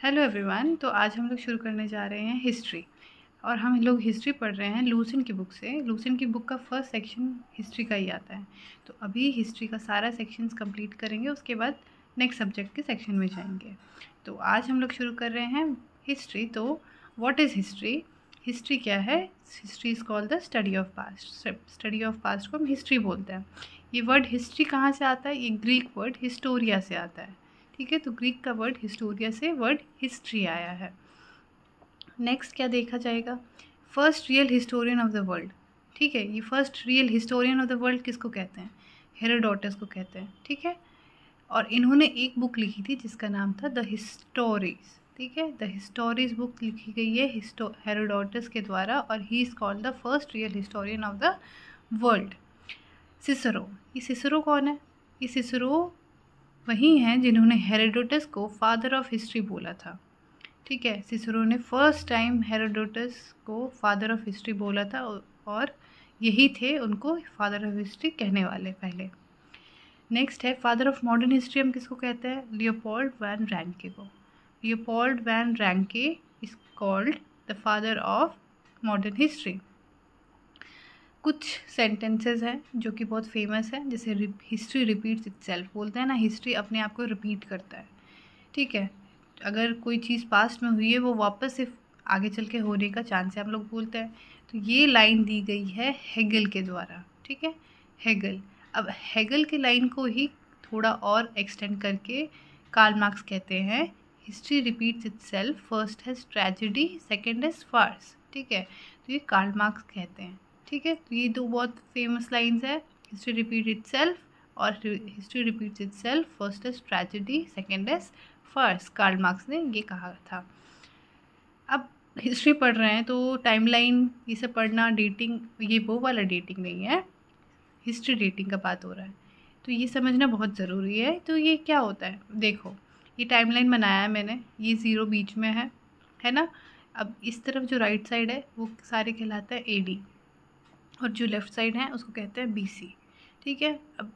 Hello everyone. तो आज हम लोग शुरू करने जा रहे हैं हिस्ट्री, और हम लोग हिस्ट्री पढ़ रहे हैं लूसेंट की बुक से। लूसेंट की बुक का फर्स्ट सेक्शन हिस्ट्री का ही आता है। तो अभी हिस्ट्री का सारा सेक्शंस कंप्लीट करेंगे, उसके बाद नेक्स्ट सब्जेक्ट के सेक्शन में जाएंगे। तो आज हम लोग शुरू कर रहे हैं हिस्ट्री। तो व्हाट इज़ हिस्ट्री? हिस्ट्री क्या है? History is called the study of past. Study of past को हम हिस्ट्री बोलते हैं। ये वर्ड हिस्ट्री कहाँ से आता है? ये ग्रीक वर्ड हिस्टोरिया से आता है। ठीक है, तो ग्रीक का वर्ड हिस्टोरिया से वर्ड हिस्ट्री आया है। नेक्स्ट क्या देखा जाएगा? First real historian of the world. ठीक है, ये first real historian of the world किसको कहते हैं? हेरोडोटस को कहते हैं। ठीक है, और इन्होंने एक बुक लिखी थी जिसका नाम था द हिस्टोरीज। ठीक है, द हिस्टोरीज बुक लिखी गई है हेरोडोटस के द्वारा, और he is called the first real historian of the world. Cicero, ये सिसरो कौन है? ये सिसरो वही हैं जिन्होंने हेरोडोटस को फादर ऑफ हिस्ट्री बोला था। ठीक है, सिसरो ने फर्स्ट टाइम हेरोडोटस को फादर ऑफ हिस्ट्री बोला था, और यही थे उनको फादर ऑफ हिस्ट्री कहने वाले पहले। नेक्स्ट है फादर ऑफ मॉडर्न हिस्ट्री। हम किसको कहते हैं? लियोपोल्ड वैन रैंके को। Leopold von Ranke is called the father of modern history. कुछ सेंटेंसेस हैं जो कि बहुत फेमस हैं, जैसे हिस्ट्री रिपीट्स इटसेल्फ। बोलते हैं ना, हिस्ट्री अपने आप को रिपीट करता है। ठीक है, अगर कोई चीज़ पास्ट में हुई है वो वापस से आगे चल के होने का चांस है, हम लोग बोलते हैं। तो ये लाइन दी गई है हेगल के द्वारा। ठीक है, हेगल। अब हेगल के लाइन को ही थोड़ा और एक्सटेंड करके कार्ल मार्क्स कहते हैं history repeats itself, first has tragedy, second has farce. ठीक है, तो ये कार्ल मार्क्स कहते हैं। ठीक है, तो ये दो बहुत फेमस लाइंस है, हिस्ट्री रिपीट इटसेल्फ और history repeats itself, first is tragedy, second is farce. Karl Marx ने ये कहा था। अब हिस्ट्री पढ़ रहे हैं तो टाइमलाइन ये सब पढ़ना, डेटिंग, ये वो वाला डेटिंग नहीं है, हिस्ट्री डेटिंग का बात हो रहा है, तो ये समझना बहुत ज़रूरी है। तो ये क्या होता है? देखो, ये टाइमलाइन बनाया है मैंने, ये ज़ीरो बीच में है ना। अब इस तरफ जो राइट साइड है वो सारे कहलाता है एडी, और जो लेफ़्ट साइड है उसको कहते हैं बीसी। ठीक है, अब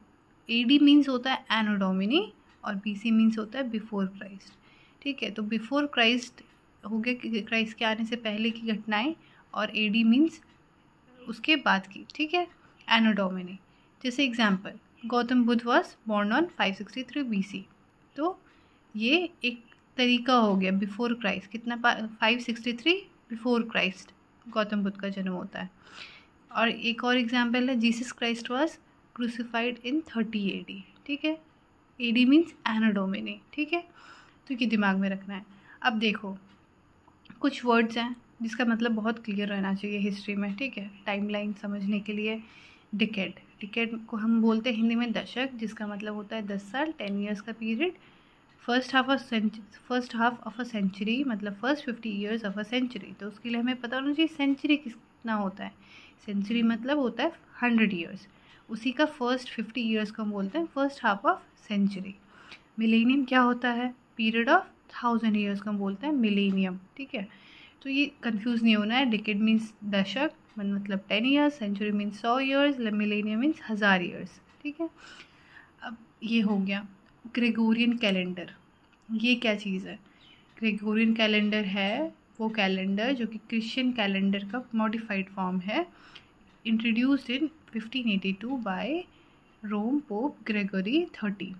एडी मीन्स होता है एनो डोमिनी, और बीसी मीन्स होता है बिफोर क्राइस्ट। ठीक है, तो बिफोर क्राइस्ट हो गया कि क्राइस्ट के आने से पहले की घटनाएं, और एडी मीन्स उसके बाद की। ठीक है, एनो डोमिनी। जैसे example, Gautam Buddha was born on 563 BC। तो ये एक तरीका हो गया बिफोर क्राइस्ट। कितना? 563 बिफोर क्राइस्ट गौतम बुद्ध का जन्म होता है। और एक और एग्जाम्पल है, Jesus Christ was crucified in 30 AD। ठीक है, AD मीन्स एनो डोमिनी। ठीक है, तो ये दिमाग में रखना है। अब देखो, कुछ वर्ड्स हैं जिसका मतलब बहुत क्लियर रहना चाहिए हिस्ट्री में। ठीक है, टाइमलाइन समझने के लिए। डिकेड, डिकेड को हम बोलते हैं हिंदी में दशक, जिसका मतलब होता है 10 साल, 10 ईयर्स का period. First half of a century मतलब first 50 years of a century. तो उसके लिए हमें पता होना चाहिए सेंचुरी कितना होता है। सेंचुरी मतलब होता है 100 years, उसी का फर्स्ट 50 years को हम बोलते हैं first half of century. Millennium क्या होता है? पीरियड ऑफ 1000 years को हम बोलते हैं मिलेनियम। ठीक है, तो ये कंफ्यूज नहीं होना है। डिकेड मीन्स दशक मतलब 10 years, century means 100 years, millennium means 1000 years। ठीक है, अब ये हो गया। ग्रेगोरियन कैलेंडर, ये क्या चीज़ है? ग्रेगोरियन कैलेंडर है वो कैलेंडर जो कि क्रिश्चियन कैलेंडर का मॉडिफाइड फॉर्म है, introduced in 1582 by Rome pope Gregory 30।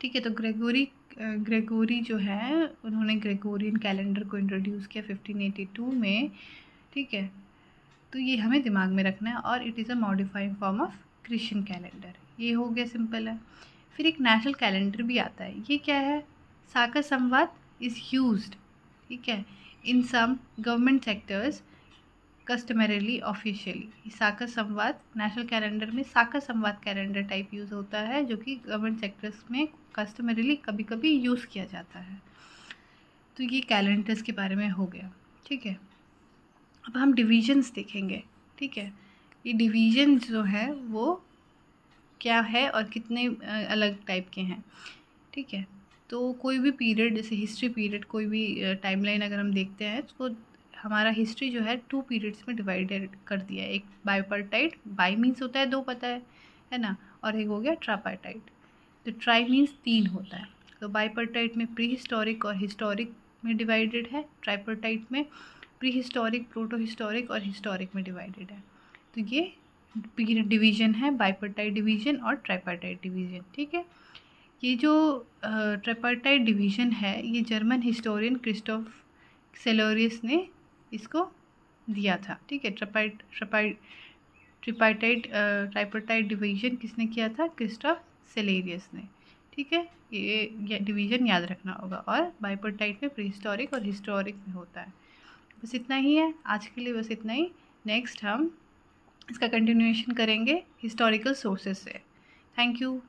ठीक है, तो ग्रेगोरी जो है उन्होंने ग्रेगोरियन कैलेंडर को इंट्रोड्यूस किया 1582 में। ठीक है, तो ये हमें दिमाग में रखना है, और it is a modified form of Christian calendar. ये हो गया, सिंपल है। फिर एक नेशनल कैलेंडर भी आता है, ये क्या है? साकर संवाद इज़ यूज्ड, ठीक है, इन सम गवर्नमेंट सेक्टर्स कस्टमरली ऑफिशियली। साकर संवाद नेशनल कैलेंडर में साकर संवाद कैलेंडर टाइप यूज़ होता है, जो कि गवर्नमेंट सेक्टर्स में कस्टमरली कभी कभी यूज़ किया जाता है। तो ये कैलेंडर्स के बारे में हो गया। ठीक है, अब हम डिविजन्स देखेंगे। ठीक है, ये डिवीजन्स जो है वो क्या है और कितने अलग टाइप के हैं। ठीक है, तो कोई भी पीरियड, जैसे हिस्ट्री पीरियड, कोई भी टाइमलाइन अगर हम देखते हैं उसको, हमारा हिस्ट्री जो है 2 पीरियड्स में डिवाइडेड कर दिया है। एक बाइपर्टाइट, बाई मीन्स होता है 2, पता है ना, और एक हो गया ट्रापार्टाइट। तो ट्राई मीन्स 3 होता है। तो बाइपर्टाइट में प्री हिस्टोरिक और हिस्टोरिक में डिवाइडेड है, ट्राइपर्टाइट में प्री हिस्टोरिक, प्रोटो हिस्टोरिक और हिस्टोरिक में डिवाइडेड है। तो ये डिवीज़न है, बाइपर्टाइट डिवीज़न और ट्राइपर्टाइट डिवीज़न, ठीक है। ये जो ट्राइपर्टाइट डिवीज़न है ये जर्मन हिस्टोरियन क्रिस्टोफ सेलोरियस ने इसको दिया था, ठीक है। ट्राइपर्टाइट डिवीज़न किसने किया था? क्रिस्टोफ सेलेरियस ने, ठीक है। ये डिवीज़न याद रखना होगा। और बाइपर्टाइट में प्रीहिस्टोरिक और हिस्टोरिक में होता है। बस इतना ही है आज के लिए, बस इतना ही। नेक्स्ट हम इसका कंटिन्यूएशन करेंगे हिस्टोरिकल सोर्सेज से। Thank you.